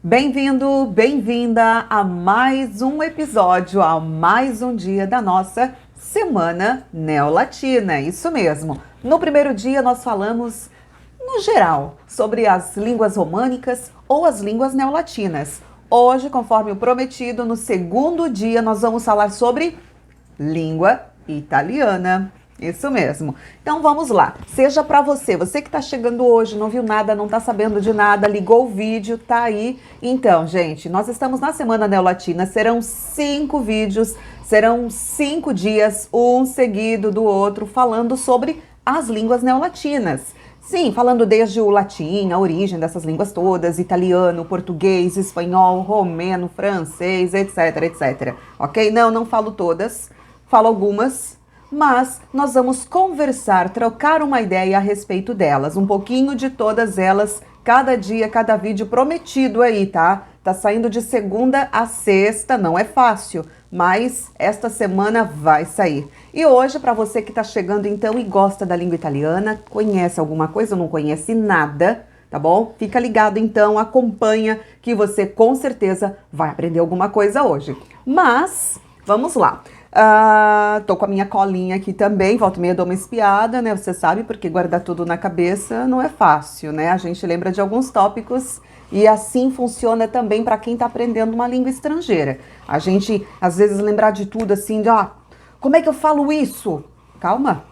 Bem-vindo, bem-vinda a mais um episódio, a mais um dia da nossa Semana Neolatina. Isso mesmo. No primeiro dia nós falamos, no geral, sobre as línguas românicas ou as línguas neolatinas. Hoje, conforme o prometido, no segundo dia nós vamos falar sobre língua italiana. Isso mesmo. Então vamos lá. Seja para você que está chegando hoje, não viu nada, não está sabendo de nada, ligou o vídeo, tá aí. Então, gente, nós estamos na Semana Neolatina, serão 5 vídeos, serão 5 dias, um seguido do outro, falando sobre as línguas neolatinas. Sim, falando desde o latim, a origem dessas línguas todas, italiano, português, espanhol, romeno, francês, etc, etc. Ok? Não falo todas, falo algumas, mas nós vamos conversar, trocar uma ideia a respeito delas, um pouquinho de todas elas, cada dia, cada vídeo prometido aí, tá? Tá saindo de segunda a sexta, não é fácil, mas esta semana vai sair. E hoje, para você que tá chegando então e gosta da língua italiana, conhece alguma coisa ou não conhece nada, tá bom? Fica ligado então, acompanha que você com certeza vai aprender alguma coisa hoje. Mas, vamos lá. Tô com a minha colinha aqui também, volta e meia dou uma espiada, né? Você sabe, porque guardar tudo na cabeça não é fácil, né? A gente lembra de alguns tópicos e assim funciona também para quem tá aprendendo uma língua estrangeira. A gente, às vezes, lembrar de tudo assim, de, como é que eu falo isso? Calma.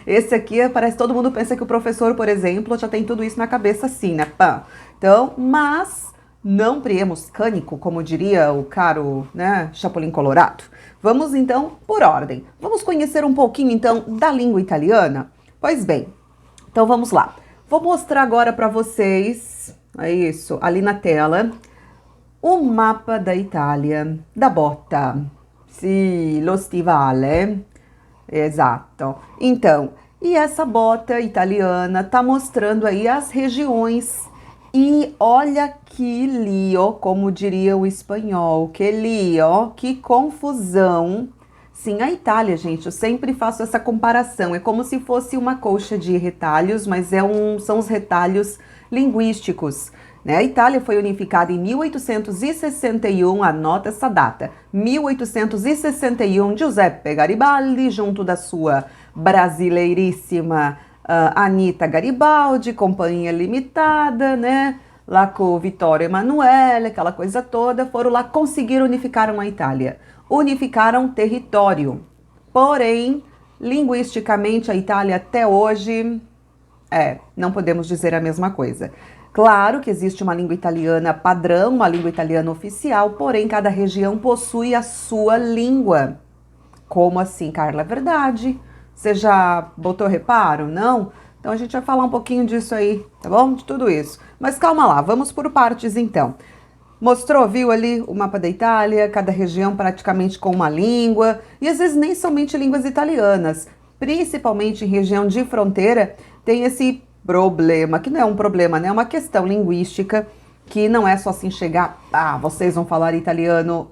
Esse aqui, parece que todo mundo pensa que o professor, por exemplo, já tem tudo isso na cabeça assim, né? Pã. Então, mas não priemos cânico, como diria o caro, né, Chapolin Colorado. Vamos então por ordem. Vamos conhecer um pouquinho então da língua italiana? Pois bem, então vamos lá. Vou mostrar agora para vocês, é isso, ali na tela, o mapa da Itália, da bota. Sì, lo stivale. Exato. Então, e essa bota italiana tá mostrando aí as regiões. E olha que lío, como diria o espanhol, que lío, que confusão. Sim, a Itália, gente, eu sempre faço essa comparação. É como se fosse uma colcha de retalhos, mas são os retalhos linguísticos. Né? A Itália foi unificada em 1861, anota essa data. 1861, Giuseppe Garibaldi, junto da sua brasileiríssima Anita Garibaldi, Companhia Limitada, né? Lá com Vittorio Emanuele, aquela coisa toda, foram lá, conseguir unificaram a Itália. Unificaram território. Porém, linguisticamente, a Itália até hoje, não podemos dizer a mesma coisa. Claro que existe uma língua italiana padrão, uma língua italiana oficial, porém cada região possui a sua língua. Como assim, Carla? É verdade. Você já botou reparo? Não? Então a gente vai falar um pouquinho disso aí, tá bom? De tudo isso. Mas calma lá, vamos por partes então. Mostrou, viu ali o mapa da Itália, cada região praticamente com uma língua, e às vezes nem somente línguas italianas, principalmente em região de fronteira, tem esse problema, que não é um problema, né? É uma questão linguística, que não é só assim chegar, vocês vão falar italiano.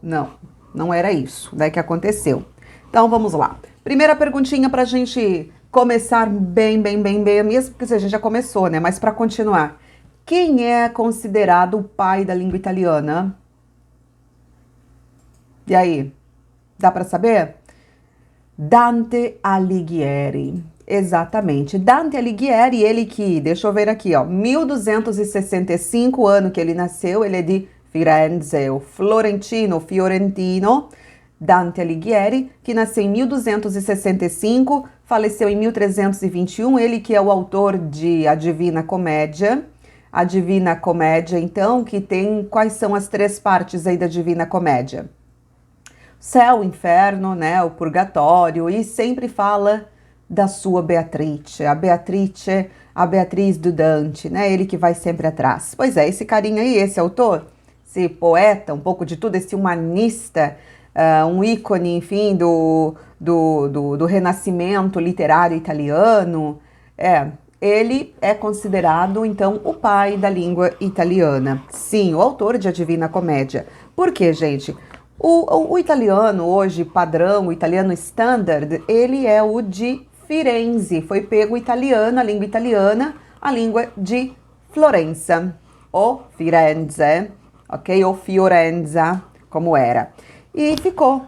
Não era isso, né, que aconteceu. Então vamos lá. Primeira perguntinha pra gente começar bem, mesmo porque a gente já começou, né? Mas para continuar. Quem é considerado o pai da língua italiana? E aí, dá para saber? Dante Alighieri. Exatamente. Dante Alighieri, ele que, deixa eu ver aqui, 1265, ano que ele nasceu, ele é de Firenze, o fiorentino. Dante Alighieri, que nasceu em 1265, faleceu em 1321, ele que é o autor de A Divina Comédia. A Divina Comédia, então, que tem, quais são as 3 partes aí da Divina Comédia? Céu, inferno, né, o purgatório, e sempre fala da sua Beatrice, a Beatriz do Dante, né, ele que vai sempre atrás. Pois é, esse carinha aí, esse autor, esse poeta, um pouco de tudo, esse humanista, um ícone, enfim, do renascimento literário italiano, ele é considerado, então, o pai da língua italiana. Sim, o autor de A Divina Comédia. Por quê, gente? O italiano hoje, padrão, o italiano standard, ele é o de Firenze. Foi pego o italiano, a língua italiana, a língua de Florença. O Firenze. ok? Ou Fiorenza, como era. E ficou.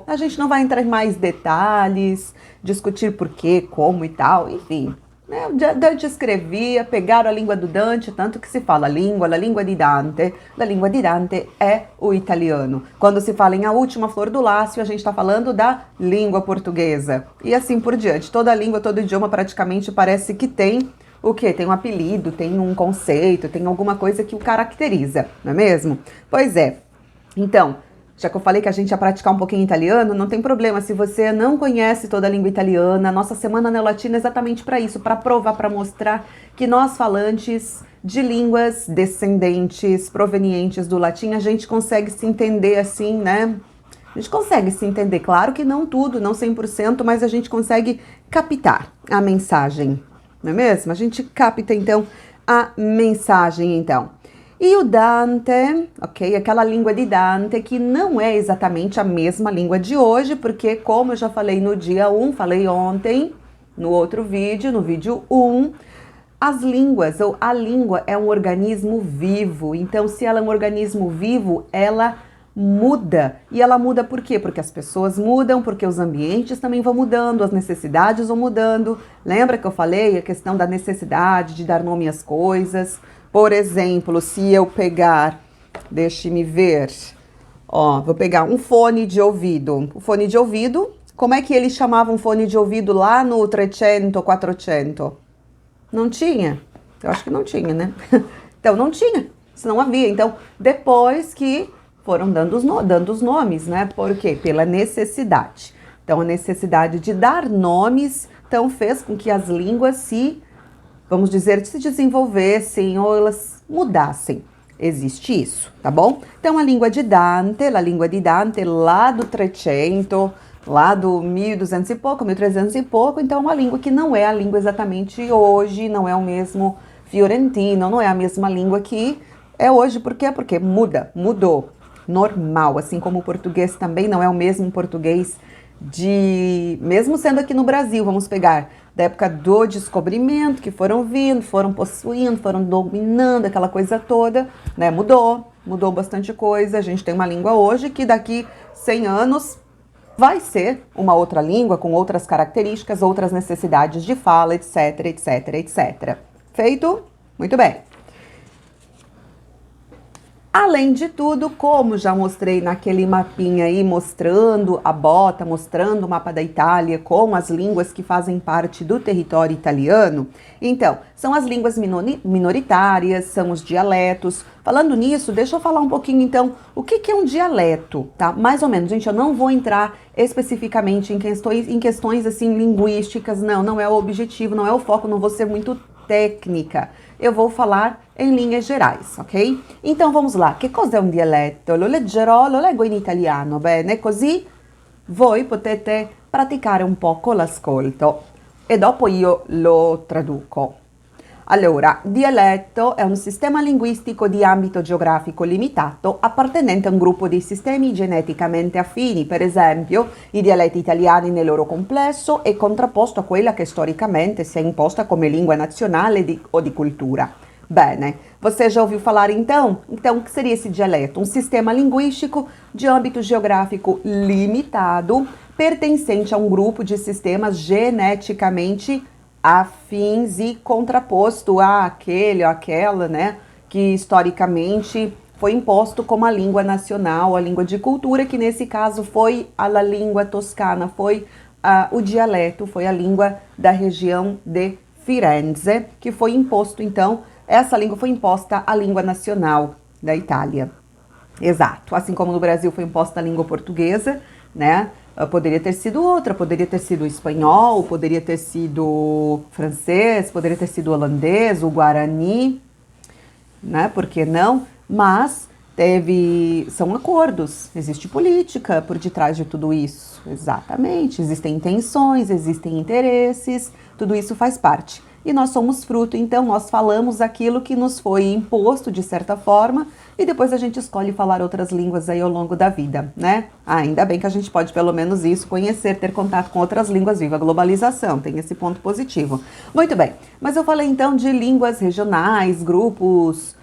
A gente não vai entrar em mais detalhes, discutir por quê, como e tal, enfim. Né? Dante escrevia, pegaram a língua do Dante, tanto que se fala la língua di Dante. La língua di Dante é o italiano. Quando se fala em A Última Flor do Lácio, a gente está falando da língua portuguesa. E assim por diante. Toda língua, todo idioma praticamente parece que tem o quê? Tem um apelido, tem um conceito, tem alguma coisa que o caracteriza, não é mesmo? Pois é. Então, já que eu falei que a gente ia praticar um pouquinho italiano, não tem problema. Se você não conhece toda a língua italiana, a nossa Semana Neolatina é exatamente para isso, para provar, para mostrar que nós falantes de línguas descendentes, provenientes do latim, a gente consegue se entender assim, né? A gente consegue se entender, claro que não tudo, não 100%, mas a gente consegue captar a mensagem, não é mesmo? A gente capta, então, a mensagem, então. E o Dante, ok? Aquela língua de Dante que não é exatamente a mesma língua de hoje, porque como eu já falei no dia 1, falei ontem, no outro vídeo, no vídeo 1, as línguas, ou a língua é um organismo vivo. Então, se ela é um organismo vivo, ela muda. E ela muda por quê? Porque as pessoas mudam, porque os ambientes também vão mudando, as necessidades vão mudando. Lembra que eu falei a questão da necessidade de dar nome às coisas? Por exemplo, se eu pegar, deixe-me ver, ó, vou pegar um fone de ouvido. O fone de ouvido, como é que eles chamavam fone de ouvido lá no 300, 400? Não tinha? Eu acho que não tinha, né? Então, não tinha, se não havia. Então, depois que foram dando os nomes, né? Por quê? Pela necessidade. Então, a necessidade de dar nomes, então, fez com que as línguas vamos dizer, se desenvolvessem ou elas mudassem. Existe isso, tá bom? Então, a língua de Dante, lá do 300, lá do 1200 e pouco, 1300 e pouco, então é uma língua que não é a língua exatamente hoje, não é o mesmo fiorentino, não é a mesma língua que é hoje. Por quê? Porque mudou, normal, assim como o português também não é o mesmo português mesmo sendo aqui no Brasil, vamos pegar da época do descobrimento, que foram vindo, foram possuindo, foram dominando, aquela coisa toda, né? Mudou bastante coisa. A gente tem uma língua hoje que daqui 100 anos vai ser uma outra língua, com outras características, outras necessidades de fala, etc, etc, etc. Feito? Muito bem. Além de tudo, como já mostrei naquele mapinha aí, mostrando a bota, mostrando o mapa da Itália com as línguas que fazem parte do território italiano, então, são as línguas minoritárias, são os dialetos. Falando nisso, deixa eu falar um pouquinho então, o que é um dialeto, tá? Mais ou menos, gente, eu não vou entrar especificamente em questões assim, linguísticas, não é o objetivo, não é o foco, não vou ser muito técnica. Eu vou falar em linhas gerais, ok? Então vamos lá, che cos'è un dialetto? Lo leggo in italiano, bene? Così voi potete praticare un poco l'ascolto e dopo io lo traduco. Allora, dialetto è un sistema linguistico di ambito geografico limitato appartenente a un gruppo di sistemi geneticamente affini. Per esempio, i dialetti italiani nel loro complesso è contrapposto a quella che storicamente si è imposta come lingua nazionale o di cultura. Bene, você já ouviu falar então? Então, o que seria esse dialeto? Um sistema linguístico de âmbito geográfico limitado, pertencente a um grupo de sistemas geneticamente afins e contraposto a aquele ou aquela, né, que historicamente foi imposto como a língua nacional, a língua de cultura, que nesse caso foi a língua toscana, foi o dialeto, foi a língua da região de Firenze, que foi imposto, então, essa língua foi imposta à língua nacional da Itália. Exato, assim como no Brasil foi imposta a língua portuguesa, né? Poderia ter sido outra, poderia ter sido espanhol, poderia ter sido francês, poderia ter sido holandês, o guarani, né? Por que não? Mas são acordos, existe política por detrás de tudo isso, exatamente, existem intenções, existem interesses, tudo isso faz parte. E nós somos fruto, então nós falamos aquilo que nos foi imposto de certa forma e depois a gente escolhe falar outras línguas aí ao longo da vida, né? Ainda bem que a gente pode pelo menos isso, conhecer, ter contato com outras línguas, viva a globalização, tem esse ponto positivo. Muito bem, mas eu falei então de línguas regionais, grupos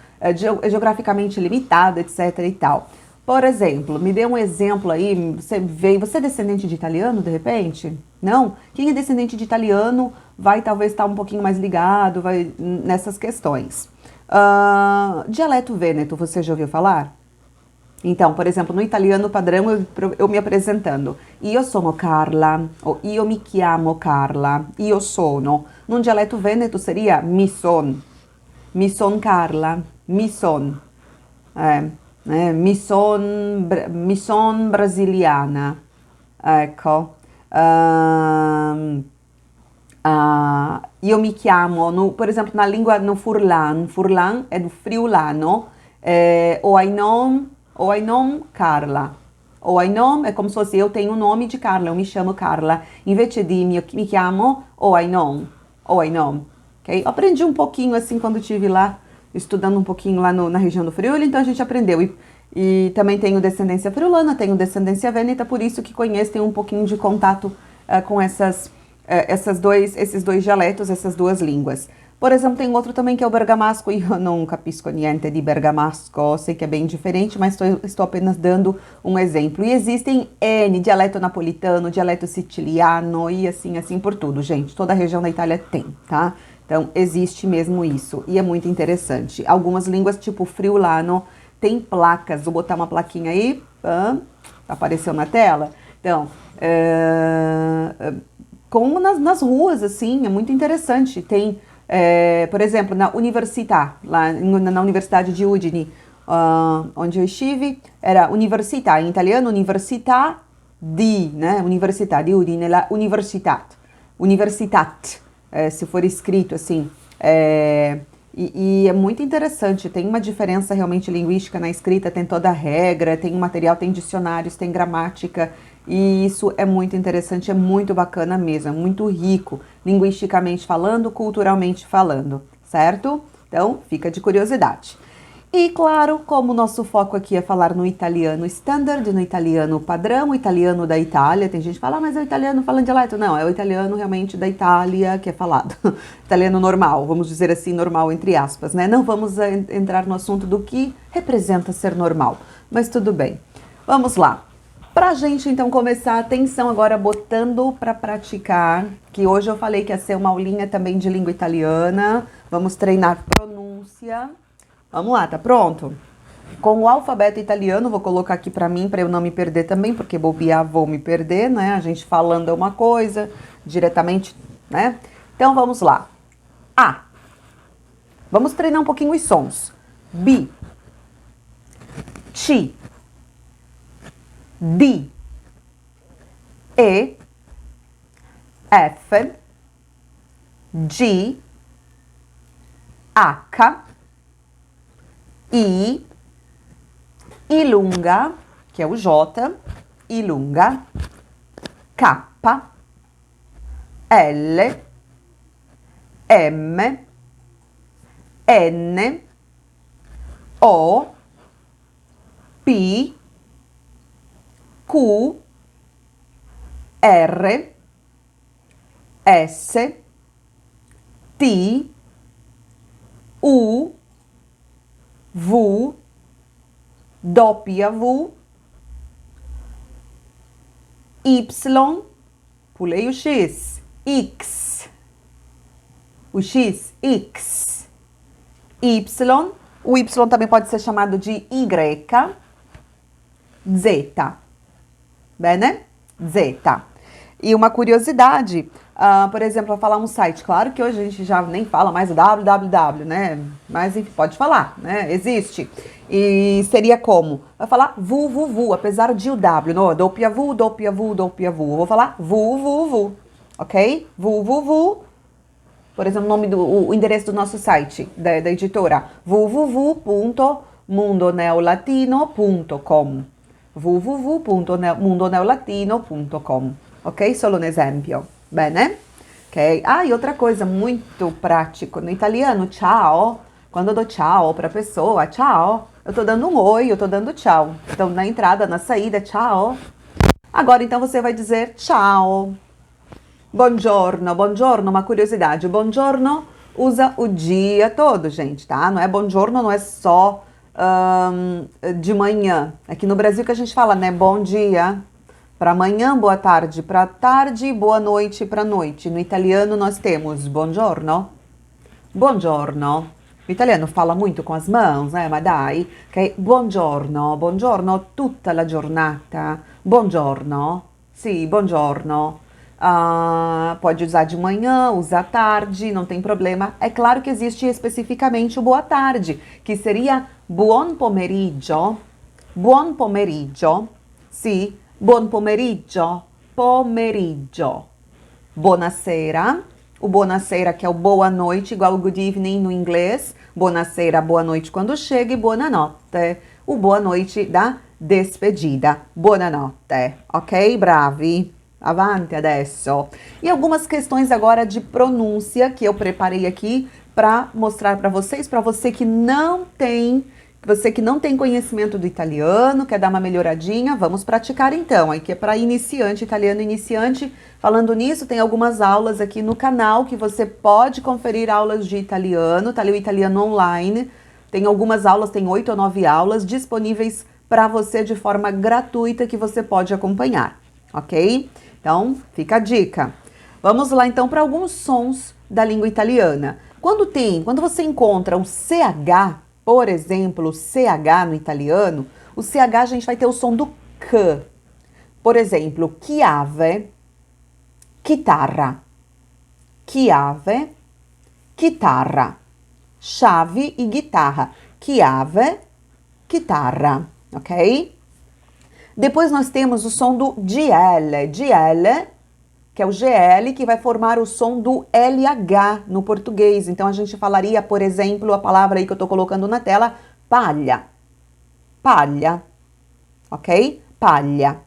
geograficamente limitado, etc e tal. Por exemplo, me dê um exemplo aí, você é descendente de italiano, de repente? Não? Quem é descendente de italiano vai talvez estar um pouquinho mais ligado nessas questões. Dialeto vêneto, você já ouviu falar? Então, por exemplo, no italiano padrão, eu me apresentando. Io sono Carla, ou io mi chiamo Carla, io sono. Num dialeto vêneto seria mi son. Mi son Carla, mi son. Mi son brasiliana. Ecco. Io mi chiamo, por exemplo, na língua no Furlan é do friulano, o ai nom Carla. O ai nom é como se fosse eu tenho o nome de Carla, eu me chamo Carla. Invece de me chiamo o ai nom, ok? Aprendi um pouquinho assim quando estive lá, estudando um pouquinho lá na região do Friuli, então a gente aprendeu. E também tenho descendência friulana, tenho descendência vêneta, por isso que conheço, tenho um pouquinho de contato com esses dois dialetos, essas duas línguas. Por exemplo, tem outro também que é o bergamasco, e eu não capisco niente de bergamasco, sei que é bem diferente, mas estou apenas dando um exemplo. E existem N, dialeto napolitano, dialeto siciliano e assim por tudo, gente. Toda a região da Itália tem, tá? Então, existe mesmo isso, e é muito interessante. Algumas línguas, tipo friulano, tem placas, vou botar uma plaquinha aí, apareceu na tela. Então, como nas ruas, assim, é muito interessante. Tem, por exemplo, na Università, lá na Universidade de Udine, onde eu estive, era Università, em italiano, Università né? Università di Udine, la Universitat, se for escrito assim. E é muito interessante, tem uma diferença realmente linguística na escrita, tem toda a regra, tem material, tem dicionários, tem gramática, e isso é muito interessante, é muito bacana mesmo, é muito rico, linguisticamente falando, culturalmente falando, certo? Então, fica de curiosidade. E claro, como o nosso foco aqui é falar no italiano standard, no italiano padrão, o italiano da Itália, tem gente que fala, mas é o italiano falando dialeto. Não, é o italiano realmente da Itália que é falado. Italiano normal, vamos dizer assim, normal entre aspas, né? Não vamos entrar no assunto do que representa ser normal, mas tudo bem. Vamos lá. Pra gente então começar, atenção agora botando para praticar, que hoje eu falei que ia ser uma aulinha também de língua italiana, vamos treinar pronúncia. Vamos lá, tá pronto? Com o alfabeto italiano, vou colocar aqui pra mim, pra eu não me perder também, porque bobear vou me perder, né? A gente falando é uma coisa, diretamente, né? Então, vamos lá. A. Vamos treinar um pouquinho os sons. B. C. D. E. F. G. H. I lunga, que é o J, I lunga, K, L, M, N, O, P, Q, R, S, T, U, V, W, Y, pulei o X, X, o X, X, Y, o Y também pode ser chamado de Y, Z, bene? Z. E uma curiosidade, por exemplo, vou falar um site, claro que hoje a gente já nem fala mais o www, né? Mas enfim, pode falar, né? Existe. E seria como? Vai falar www, apesar de o W, não? www. Vou falar www, ok? www, por exemplo, o endereço do nosso site, da editora, www.mundoneolatino.com www.mundoneolatino.com. Ok? Solo un esempio. Bene? Ok? E outra coisa muito prático. No italiano, ciao. Quando eu dou tchau para a pessoa, tchau. Eu tô dando um oi, eu tô dando tchau. Então, na entrada, na saída, tchau. Agora, então, você vai dizer tchau. Buongiorno. Buongiorno, uma curiosidade. Buongiorno, usa o dia todo, gente, tá? Não é buongiorno, não é só de manhã. Aqui no Brasil que a gente fala, né? Bom dia para manhã, boa tarde para tarde, boa noite para noite. No italiano nós temos buongiorno, buongiorno. O italiano fala muito com as mãos, ma dai, ok? Buongiorno, buongiorno tutta la giornata. Buongiorno, sì, buongiorno. Pode usar de manhã, usar tarde, não tem problema. É claro que existe especificamente o boa tarde, que seria buon pomeriggio, buon pomeriggio, sì, buon pomeriggio, pomeriggio. Buonasera, o buonasera que é o boa noite, igual o good evening no inglês. Buonasera, boa noite quando chega e buonanotte, o boa noite da despedida. Buonanotte, ok? Bravi. Avanti adesso. E algumas questões agora de pronúncia que eu preparei aqui para mostrar para vocês, você que não tem conhecimento do italiano, quer dar uma melhoradinha, vamos praticar então. Aqui é para iniciante, italiano iniciante. Falando nisso, tem algumas aulas aqui no canal que você pode conferir aulas de italiano, tá ali o italiano online. Tem algumas aulas, tem 8 ou 9 aulas disponíveis para você de forma gratuita que você pode acompanhar, ok? Então, fica a dica. Vamos lá, então, para alguns sons da língua italiana. Quando você encontra o CH, por exemplo, o CH no italiano, o CH a gente vai ter o som do C. Por exemplo, chiave, chitarra. Chiave, chitarra. Chave e guitarra. Chiave, chitarra, ok? Depois nós temos o som do GL, GL, que é o GL, que vai formar o som do LH no português. Então a gente falaria, por exemplo, a palavra aí que eu estou colocando na tela, palha. Palha, ok? Palha.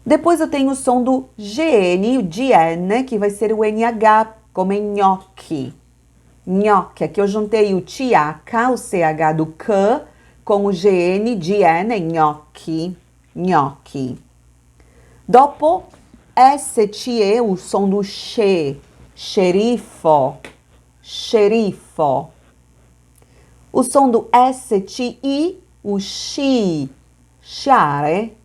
Depois eu tenho o som do GN, o GN, que vai ser o NH, como em gnocchi. Gnocchi, aqui eu juntei o TH, o CH do C, com o GN, GN, gnocchi, gnocchi. Dopo SCE, o som do XE, xerifo, xerifo. O som do STI, o XI, sciare,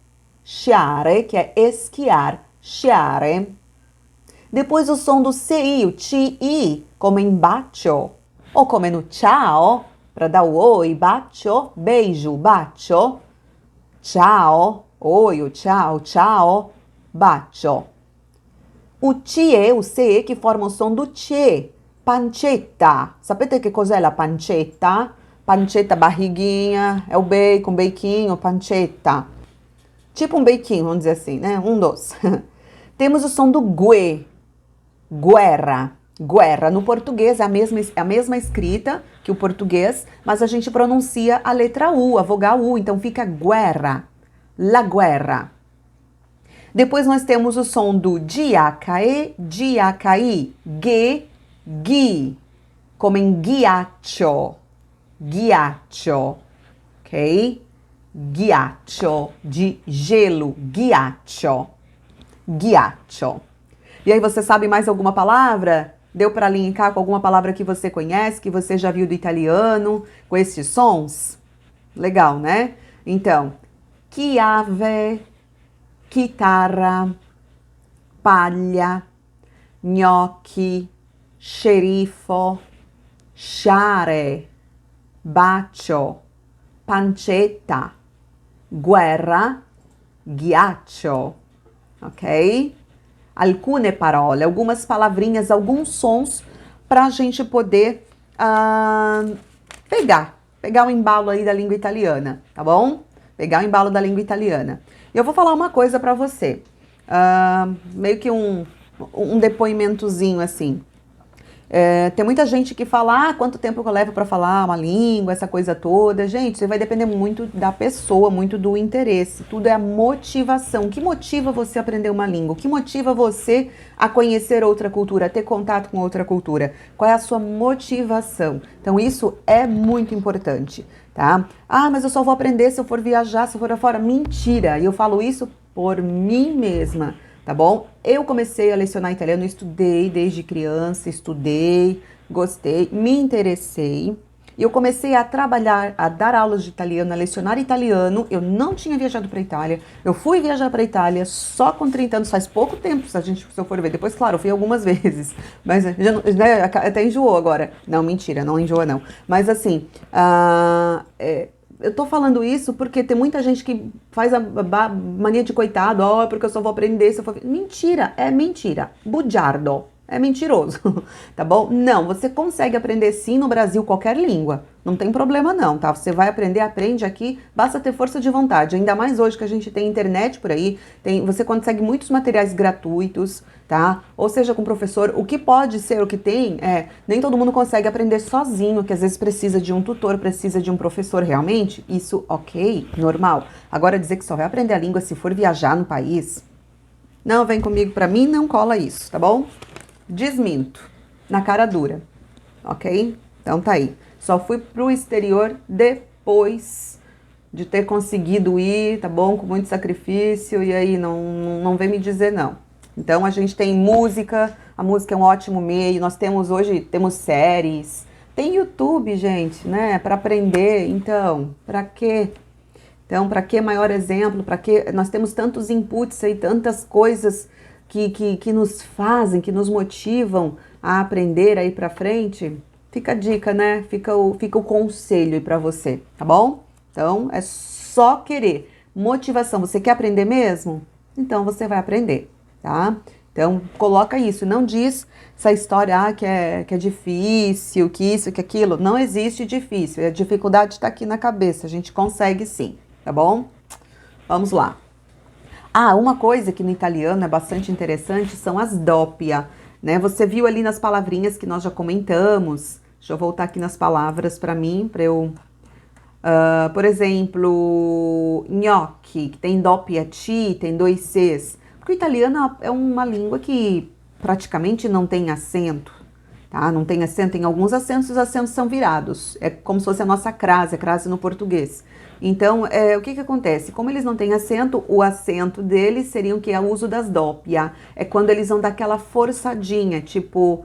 sciare, que é esquiar, sciare. Depois o som do CI, o TI, como em bacio, ou como no ciao, para dar o oi, bacio, beijo, bacio, ciao, oi, o ciao, ciao, bacio. O CE, o CE que forma o som do CE, pancetta. Sapete che cos'è la pancetta? Pancetta, barriguinha, é o bacon, beiquinho, pancetta. Tipo um beiquinho, vamos dizer assim, né? Um doce. Temos o som do GUE, guerra. Guerra, no português é a mesma escrita que o português, mas a gente pronuncia a letra U, a vogal U, então fica guerra, la guerra. Depois nós temos o som do GHE, GHI, G, GI, como em ghiaccio, ghiaccio, ok? Ghiaccio, de gelo, ghiaccio, ghiaccio. E aí você sabe mais alguma palavra? Deu para linkar com alguma palavra que você conhece, que você já viu do italiano, com esses sons? Legal, né? Então, chiave, chitarra, palha, gnocchi, sceriffo, sciare, bacio, pancetta, guerra, ghiaccio, ok? Alcune parole, algumas palavrinhas, alguns sons para a gente poder pegar o embalo aí da língua italiana, tá bom? Pegar o embalo da língua italiana. E eu vou falar uma coisa para você, meio que um depoimentozinho assim. Tem muita gente que fala, quanto tempo eu levo para falar uma língua, essa coisa toda. Gente, isso vai depender muito da pessoa, muito do interesse. Tudo é a motivação. O que motiva você a aprender uma língua? O que motiva você a conhecer outra cultura, a ter contato com outra cultura? Qual é a sua motivação? Então, isso é muito importante, tá? Mas eu só vou aprender se eu for viajar, se eu for fora. Mentira! E eu falo isso por mim mesma. tá bom? Eu comecei a lecionar italiano, estudei desde criança, estudei, gostei, me interessei. E eu comecei a trabalhar, a dar aulas de italiano, a lecionar italiano. Eu não tinha viajado para a Itália. Eu fui viajar para a Itália só com 30 anos, faz pouco tempo, se eu for ver. Depois, claro, eu fui algumas vezes. Mas já, né, até enjoou agora. Não, mentira, não enjoa não. Mas assim, eu tô falando isso porque tem muita gente que faz a mania de coitado, ó, porque eu só vou aprender se eu for... Mentira, é mentira. Bugiardo. É mentiroso, tá bom? Não, você consegue aprender sim no Brasil qualquer língua. Não tem problema não, tá? Você vai aprender, aprende aqui, basta ter força de vontade. Ainda mais hoje que a gente tem internet por aí, você consegue muitos materiais gratuitos, tá? Ou seja, com professor, o que pode ser, o que tem, nem todo mundo consegue aprender sozinho, que às vezes precisa de um tutor, precisa de um professor realmente. Isso, ok, normal. Agora dizer que só vai aprender a língua se for viajar no país, não, vem comigo, pra mim não cola isso, tá bom? Desminto, na cara dura, ok? Então tá aí. Só fui pro exterior depois de ter conseguido ir, tá bom? Com muito sacrifício, e aí não vem me dizer não. Então a gente tem música, a música é um ótimo meio, nós temos séries, tem YouTube, gente, né? Para aprender, então, para quê? Então, para que maior exemplo? Para que nós temos tantos inputs aí, tantas coisas que nos fazem, que nos motivam a aprender aí para frente? Fica a dica, né? Fica o conselho aí para você, tá bom? Então, é só querer. Motivação. Você quer aprender mesmo? Então, você vai aprender, tá? Então, coloca isso. Não diz essa história que é difícil, que isso, que aquilo. Não existe difícil. A dificuldade está aqui na cabeça. A gente consegue sim, tá bom? Vamos lá. Uma coisa que no italiano é bastante interessante são as doppia, né? Você viu ali nas palavrinhas que nós já comentamos. Deixa eu voltar aqui nas palavras para mim, para eu... por exemplo, gnocchi, que tem doppia T, tem dois Cs. Porque o italiano é uma língua que praticamente não tem acento, tá? Não tem acento, tem alguns acentos, os acentos são virados. É como se fosse a nossa crase, a crase no português. Então, o que acontece? Como eles não têm acento, o acento deles seria o que? É o uso das doppia. É quando eles vão dar aquela forçadinha, tipo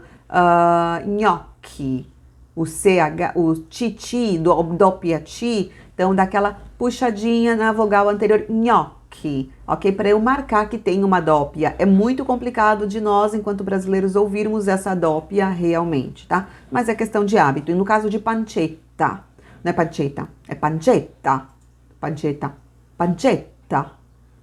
gnocchi, o CH, o titi, do doppia ti, então dá aquela puxadinha na vogal anterior, gnocchi, ok? Para eu marcar que tem uma doppia. É muito complicado de nós, enquanto brasileiros, ouvirmos essa doppia realmente, tá? Mas é questão de hábito. E no caso de pancetta, não é pancetta, é pancetta, pancetta, pancetta.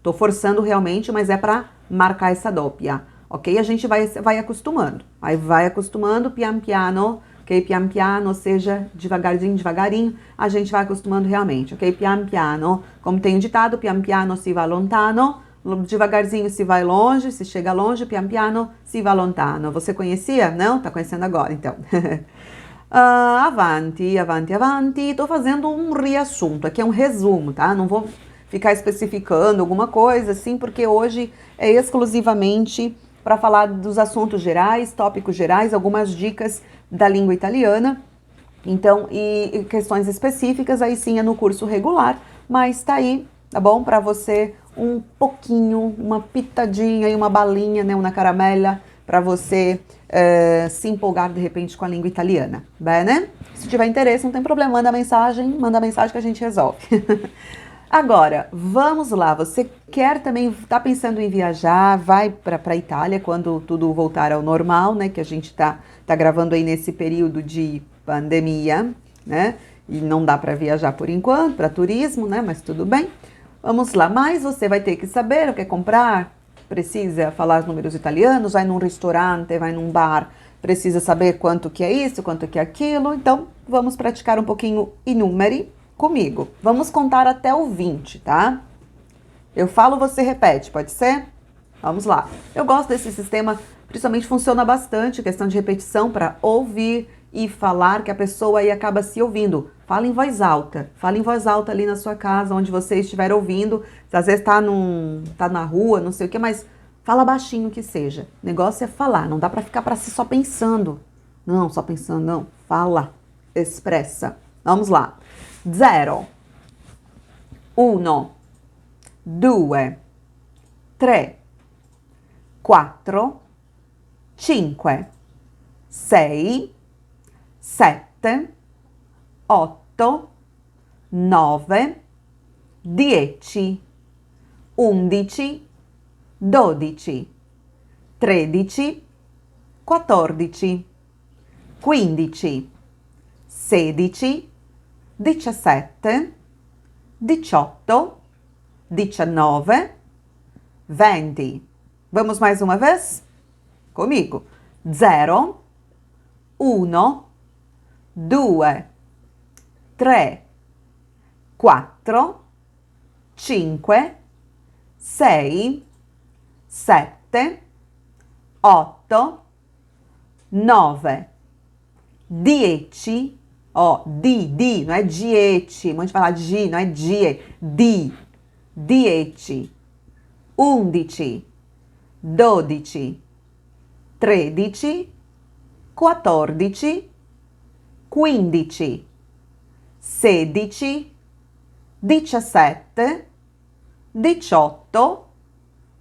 Tô forçando realmente, mas é para marcar essa doppia, ok? A gente vai acostumando. Aí vai acostumando, pian piano, ok? Pian piano, ou seja, devagarzinho, devagarinho, a gente vai acostumando realmente, ok? Pian piano, como tem o ditado, pian piano si va lontano, devagarzinho se vai longe, se chega longe, pian piano si va lontano. Você conhecia? Não? Tá conhecendo agora, então. Avanti, avanti, avanti. Tô fazendo um reassunto, aqui é um resumo, tá? Não vou ficar especificando alguma coisa, assim, porque hoje é exclusivamente para falar dos assuntos gerais, tópicos gerais, algumas dicas da língua italiana. Então, e questões específicas, aí sim é no curso regular, mas tá aí, tá bom? Para você um pouquinho, uma pitadinha e uma balinha, né? Uma caramela, para você se empolgar de repente com a língua italiana, né? Se tiver interesse, não tem problema, manda mensagem que a gente resolve. Agora, vamos lá, você quer também, tá pensando em viajar, vai para a Itália quando tudo voltar ao normal, né, que a gente tá gravando aí nesse período de pandemia, né, e não dá para viajar por enquanto, para turismo, né, mas tudo bem. Vamos lá, mas você vai ter que saber o que comprar, precisa falar os números italianos, vai num restaurante, vai num bar, precisa saber quanto que é isso, quanto que é aquilo, então vamos praticar um pouquinho i numeri comigo. Vamos contar até o 20, tá? Eu falo, você repete, pode ser? Vamos lá. Eu gosto desse sistema, principalmente funciona bastante, questão de repetição para ouvir e falar, que a pessoa aí acaba se ouvindo. Fala em voz alta ali na sua casa, onde você estiver ouvindo. Às vezes tá na rua, não sei o que, mas fala baixinho que seja. O negócio é falar, não dá para ficar para si só pensando. Não, só pensando, não. Fala, expressa. Vamos lá. 0, 1, 2, 3, 4, 5, 6, 7, 8, 9, 10, 11, 12, 13, 14, 15, 16, 17, 18, 19, 20. Vamos mais uma vez? Comigo. 0, 1, 2, 3, 4, 5, 6, 7, 8, 9, 10, ó, di, não é dieci, muita gente fala di, não é die, di, 10, 11, 12, 13, 14, 15, 16, 17, 18,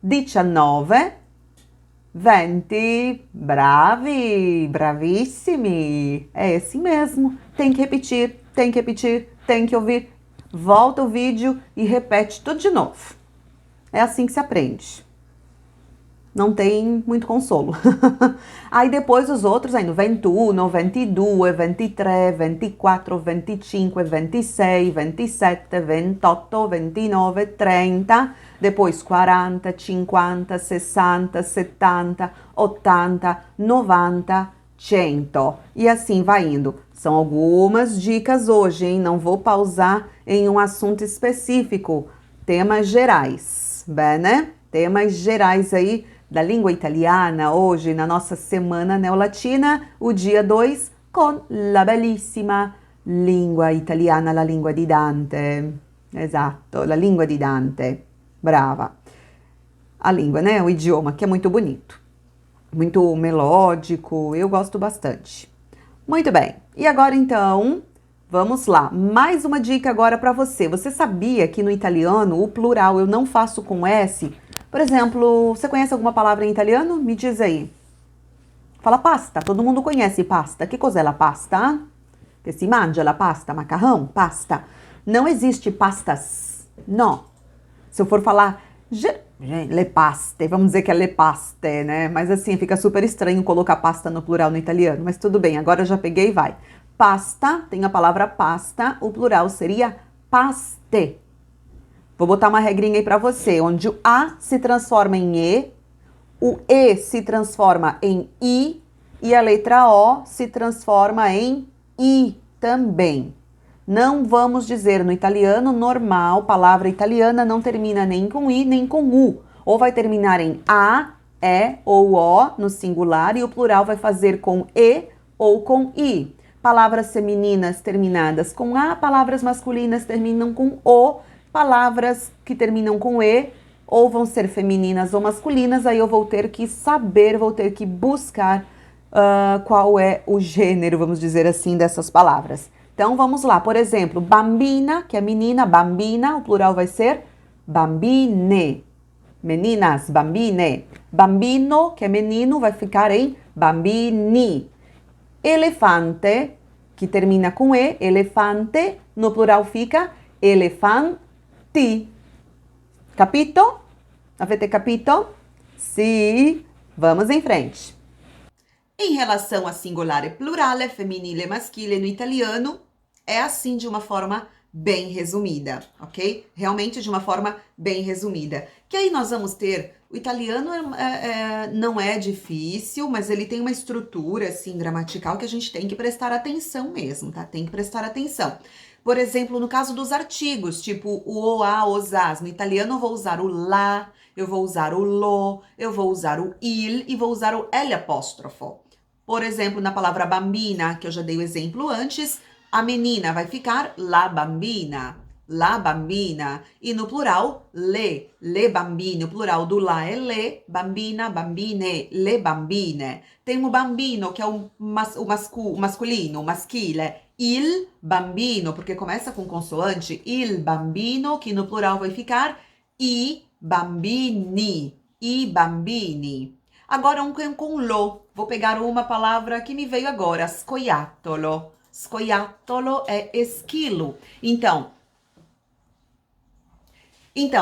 19, 20. Bravi, bravissimi. É assim mesmo. Tem que repetir, tem que repetir, tem que ouvir. Volta o vídeo e repete tudo de novo. É assim que se aprende. Não tem muito consolo. Aí depois os outros ainda, 21, 22, 23, 24, 25, 26, 27, 28, 29, 30, depois 40, 50, 60, 70, 80, 90, 100. E assim vai indo. São algumas dicas hoje, hein? Não vou pausar em um assunto específico. Temas gerais, bene? Temas gerais aí da língua italiana, hoje na nossa semana neolatina, o dia 2, con la bellissima língua italiana, la língua di Dante. Esatto, la língua di Dante. Brava. A língua, né? O idioma, que é muito bonito. Muito melódico, eu gosto bastante. Muito bem. E agora, então, vamos lá. Mais uma dica agora para você. Você sabia que no italiano, o plural eu não faço com S? Por exemplo, você conhece alguma palavra em italiano? Me diz aí. Fala pasta. Todo mundo conhece pasta. Que cos'è la pasta? Que se mangia la pasta, macarrão? Pasta. Não existe pastas. Não. Se eu for falar le paste, vamos dizer que é le paste, né? Mas assim, fica super estranho colocar pasta no plural no italiano. Mas tudo bem, agora eu já peguei e vai. Pasta, tem a palavra pasta, o plural seria paste. Vou botar uma regrinha aí pra você, onde o A se transforma em E, o E se transforma em I e a letra O se transforma em I também. Não vamos dizer no italiano normal, palavra italiana não termina nem com I nem com U. Ou vai terminar em A, E ou O no singular e o plural vai fazer com E ou com I. Palavras femininas terminadas com A, palavras masculinas terminam com O. Palavras que terminam com E ou vão ser femininas ou masculinas, aí eu vou ter que saber, vou ter que buscar qual é o gênero, vamos dizer assim, dessas palavras. Então, vamos lá. Por exemplo, bambina, que é menina, bambina, o plural vai ser bambine. Meninas, bambine. Bambino, que é menino, vai ficar em bambini. Elefante, que termina com E, elefante, no plural fica elefanti. Capito? Avete capito? Sì. Vamos em frente. Em relação a singular e plural, femminile e maschile no italiano, é assim de uma forma bem resumida, ok? Realmente de uma forma bem resumida. Que aí nós vamos ter, o italiano não é difícil, mas ele tem uma estrutura, assim, gramatical que a gente tem que prestar atenção mesmo, tá? Tem que prestar atenção. Por exemplo, no caso dos artigos, tipo o a, os, as. No italiano eu vou usar o la, eu vou usar o lo, eu vou usar o il e vou usar o L apóstrofo. Por exemplo, na palavra bambina, que eu já dei o exemplo antes, a menina vai ficar la bambina. La bambina. E no plural, le bambine. O plural do la é le, bambina, bambine, le bambine. Tem o bambino, que é o masculino, o maschile. Il bambino, porque começa com consoante. Il bambino, que no plural vai ficar i bambini. I bambini. Agora um com lo. Vou pegar uma palavra que me veio agora, scoiattolo. Scoiattolo é esquilo. Então,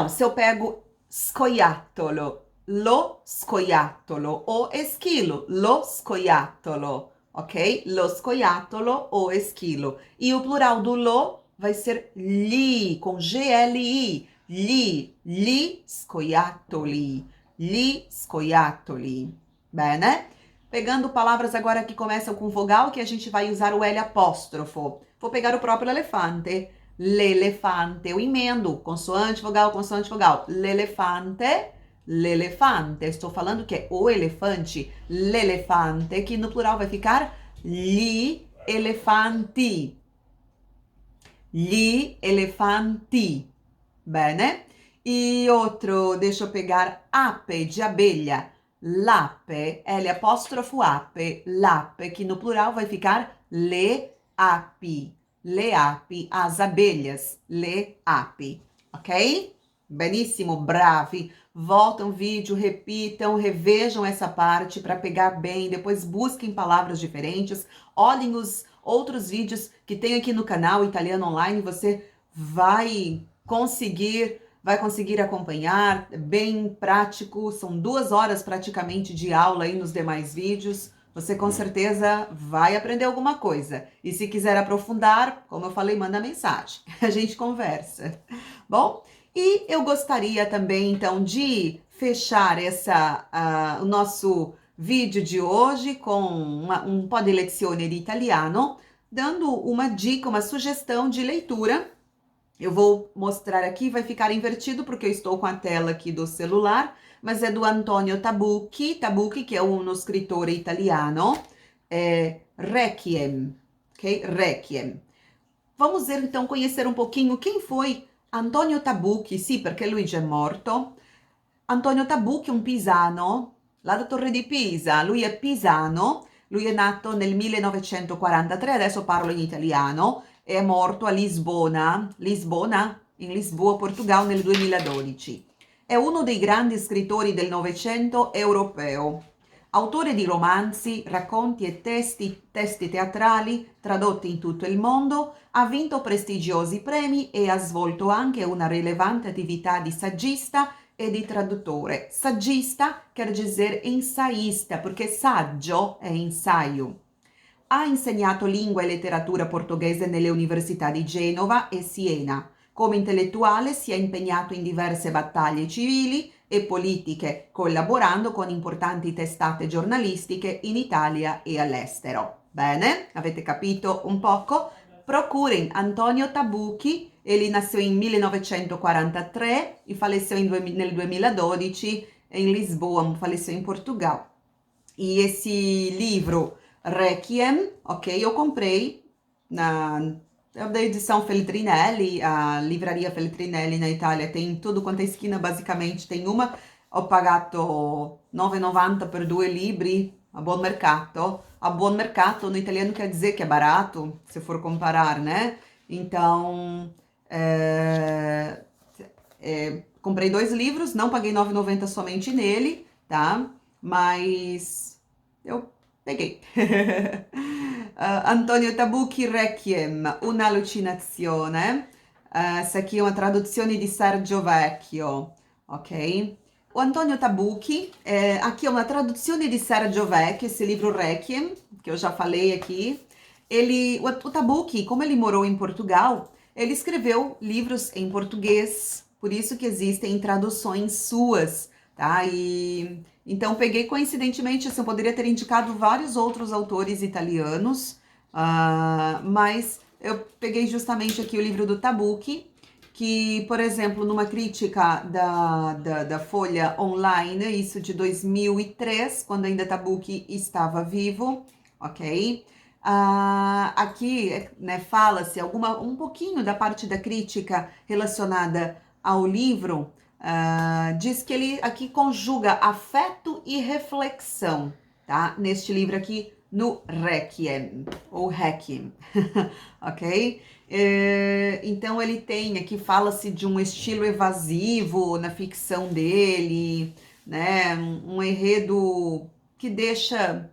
se eu pego scoiattolo, lo scoiattolo, o esquilo, lo scoiattolo, ok? Lo scoiattolo o esquilo. E o plural do lo vai ser li, com G-L-I. Li scoiattoli, li scoiattoli. Bene? Pegando palavras agora que começam com vogal, que a gente vai usar o L apóstrofo. Vou pegar o próprio elefante. L'elefante, eu emendo, consoante, vogal, l'elefante, l'elefante, estou falando que é o elefante, l'elefante, que no plural vai ficar gli elefanti, bene? E outro, deixa eu pegar ape, de abelha, l'ape, L apóstrofo ape, l'ape, que no plural vai ficar le api. Le api, as abelhas, le api, ok? Benissimo, bravi. Voltam o vídeo, repitam, revejam essa parte para pegar bem, depois busquem palavras diferentes, olhem os outros vídeos que tem aqui no canal Italiano Online, você vai conseguir acompanhar, bem prático, são 2 horas praticamente de aula aí nos demais vídeos. Você com certeza vai aprender alguma coisa. E se quiser aprofundar, como eu falei, manda mensagem. A gente conversa. Bom, e eu gostaria também, então, de fechar o nosso vídeo de hoje com um po' di lezione di italiano, dando uma dica, uma sugestão de leitura. Eu vou mostrar aqui, vai ficar invertido porque eu estou com a tela aqui do celular, mas é do Antonio Tabucchi, que é uno scrittore italiano, Requiem, ok? Requiem. Vamos ver, então, conhecer um pouquinho quem foi Antonio Tabucchi, sì, perché lui già è morto. Antonio Tabucchi è un pisano, la Torre di Pisa, lui è pisano, lui è nato nel 1943, adesso parlo in italiano, è morto a Lisbona, in Lisboa, Portogallo, nel 2012. È uno dei grandi scrittori del Novecento europeo, autore di romanzi, racconti e testi teatrali tradotti in tutto il mondo, ha vinto prestigiosi premi e ha svolto anche una rilevante attività di saggista e di traduttore. Saggista quer dizer ensaísta, perché saggio è ensaio. Ha insegnato lingua e letteratura portoghese nelle università di Genova e Siena. Come intellettuale si è impegnato in diverse battaglie civili e politiche, collaborando con importanti testate giornalistiche in Italia e all'estero. Bene, avete capito un poco? Procurem Antonio Tabucchi, ele nasceu em 1943 e faleceu nel 2012 em Lisboa, faleceu em Portugal. E esse livro Requiem, ok? Eu comprei da edição Feltrinelli, a livraria Feltrinelli na Itália tem tudo quanto é esquina, basicamente tem uma. Ho pagato 9,90 per 2 libri a buon mercato. A buon mercato no italiano quer dizer que é barato, se for comparar, né? Então, comprei 2 livros, não paguei 9,90 somente nele, tá? Mas eu peguei. Antonio Tabucchi Requiem, un'allucinazione. Essa aqui é uma traduzione di Sergio Vecchio, ok? O Antonio Tabucchi, aqui é uma traduzione di Sergio Vecchio, esse livro Requiem, que eu já falei aqui. O Tabucchi, como ele morou em Portugal, ele escreveu livros em português, por isso que existem traduções suas, tá? Então, peguei coincidentemente, assim, eu poderia ter indicado vários outros autores italianos, mas eu peguei justamente aqui o livro do Tabucchi, que, por exemplo, numa crítica da Folha Online, isso de 2003, quando ainda Tabucchi estava vivo, ok? Aqui, né, fala-se um pouquinho da parte da crítica relacionada ao livro. Diz que ele aqui conjuga afeto e reflexão, tá? Neste livro aqui, no Requiem, ou Requiem, ok? Então ele tem aqui, fala-se de um estilo evasivo na ficção dele, né? Um enredo que deixa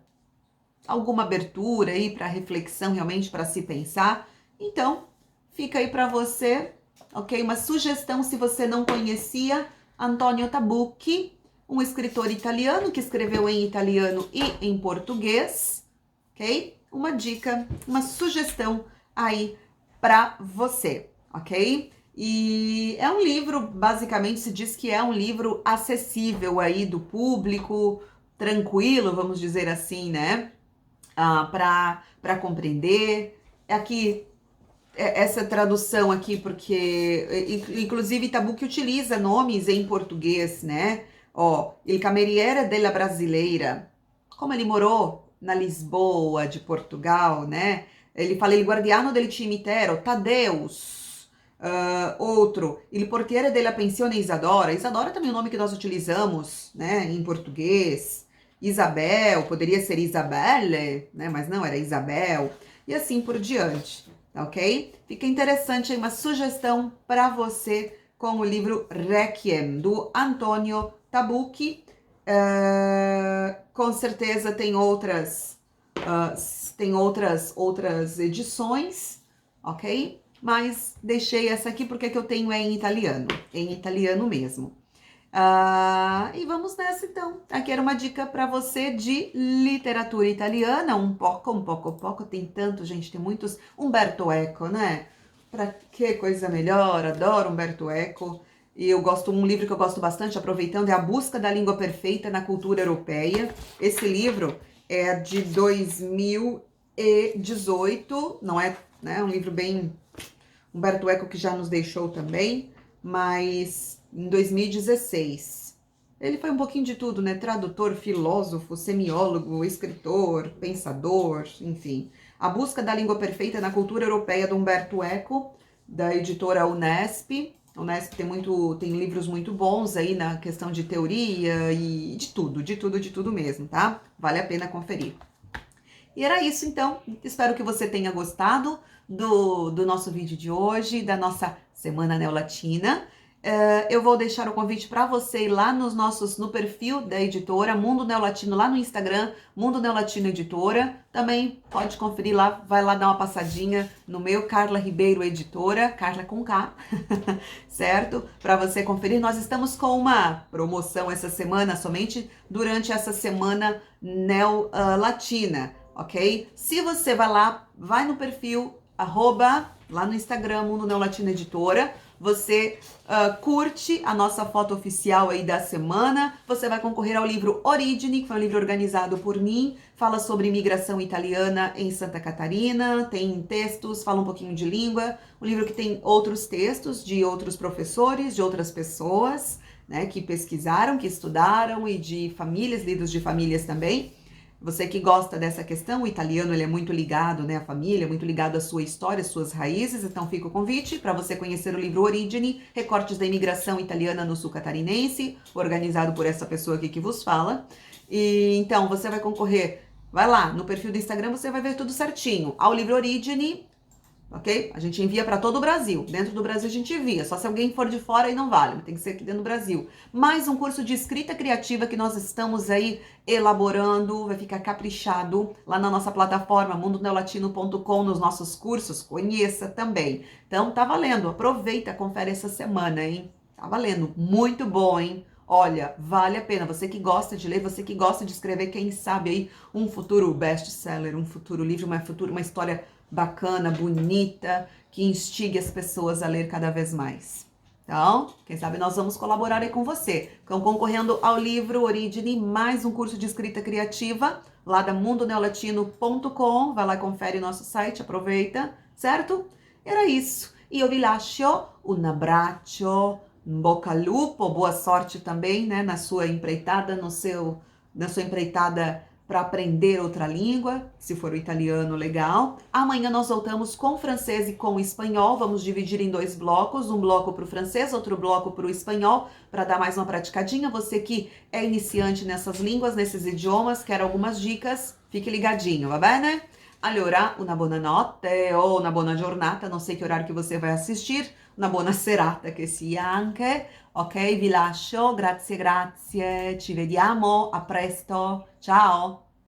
alguma abertura aí para reflexão, realmente para se pensar. Então, fica aí para você, ok? Uma sugestão, se você não conhecia, Antonio Tabucchi, um escritor italiano que escreveu em italiano e em português, ok? Uma dica, uma sugestão aí para você, ok? E é um livro, basicamente se diz que é um livro acessível aí do público, tranquilo, vamos dizer assim, né? Para compreender. Aqui, essa tradução aqui, porque inclusive Tabucchi utiliza nomes em português, né? Ó, Il Cameriere della Brasileira, como ele morou na Lisboa de Portugal, né? Ele fala Il Guardiano del Cimitero, Tadeus. Outro, Il Portiere della Pensione Isadora. Isadora também é um nome que nós utilizamos, né, em português. Isabel, poderia ser Isabelle, né? Mas não, era Isabel. E assim por diante, ok? Fica interessante aí uma sugestão para você com o livro Requiem, do Antonio Tabucchi. Com certeza tem outras edições, ok? Mas deixei essa aqui porque que eu tenho em italiano mesmo. E vamos nessa então. Aqui era uma dica para você de literatura italiana, um pouco, tem tanto, gente, tem muitos. Umberto Eco, né? Pra que coisa melhor, adoro Umberto Eco. E um livro que eu gosto bastante, aproveitando, é A Busca da Língua Perfeita na Cultura Europeia. Esse livro é de 2018, não é, né? Um livro bem Umberto Eco que já nos deixou também, mas em 2016. Ele foi um pouquinho de tudo, né? Tradutor, filósofo, semiólogo, escritor, pensador, enfim. A Busca da Língua Perfeita na Cultura Europeia, do Umberto Eco, da editora Unesp. A Unesp tem livros muito bons aí na questão de teoria e de tudo mesmo, tá? Vale a pena conferir. E era isso, então. Espero que você tenha gostado do nosso vídeo de hoje, da nossa Semana Neolatina. Eu vou deixar o convite para você ir lá no perfil da editora, Mundo Neolatino, lá no Instagram, Mundo Neolatino Editora. Também pode conferir lá, vai lá dar uma passadinha no meu, Carla Ribeiro Editora, Carla com K, certo? Para você conferir. Nós estamos com uma promoção essa semana, somente durante essa Semana Neolatina, ok? Se você vai no perfil, lá no Instagram, Mundo Neolatino Editora, você curte a nossa foto oficial aí da semana, você vai concorrer ao livro Origine, que foi um livro organizado por mim, fala sobre imigração italiana em Santa Catarina, tem textos, fala um pouquinho de língua, um livro que tem outros textos de outros professores, de outras pessoas, né, que pesquisaram, que estudaram, e de famílias, livros de famílias também. Você que gosta dessa questão, o italiano ele é muito ligado, né, à família, muito ligado à sua história, às suas raízes, então fica o convite para você conhecer o livro Origine, Recortes da Imigração Italiana no Sul Catarinense, organizado por essa pessoa aqui que vos fala. E então você vai concorrer, vai lá no perfil do Instagram, você vai ver tudo certinho, ao livro Origine, ok? A gente envia para todo o Brasil. Dentro do Brasil a gente envia. Só se alguém for de fora aí não vale. Tem que ser aqui dentro do Brasil. Mais um curso de escrita criativa que nós estamos aí elaborando. Vai ficar caprichado lá na nossa plataforma mundoneolatino.com, nos nossos cursos. Conheça também. Então tá valendo. Aproveita, confere essa semana, hein? Tá valendo. Muito bom, hein? Olha, vale a pena. Você que gosta de ler, você que gosta de escrever, quem sabe aí um futuro best-seller, um futuro livro, uma história bacana, bonita, que instigue as pessoas a ler cada vez mais. Então, quem sabe nós vamos colaborar aí com você. Então, concorrendo ao livro Origine, mais um curso de escrita criativa, lá da mundoneolatino.com. Vai lá e confere nosso site, aproveita, certo? Era isso. E eu vi lascio un abbraccio, um bocca al lupo, boa sorte também, né, na sua empreitada, na sua empreitada para aprender outra língua, se for o italiano, legal. Amanhã nós voltamos com francês e com espanhol, vamos dividir em 2 blocos, um bloco para o francês, outro bloco para o espanhol, para dar mais uma praticadinha. Você que é iniciante nessas línguas, nesses idiomas, quer algumas dicas, fique ligadinho, va bene? Allora, una buona notte o una buona giornata, non sei che orario che você vai assistir, una buona serata che sia anche, ok? Vi lascio, grazie, grazie, ci vediamo, a presto, ciao!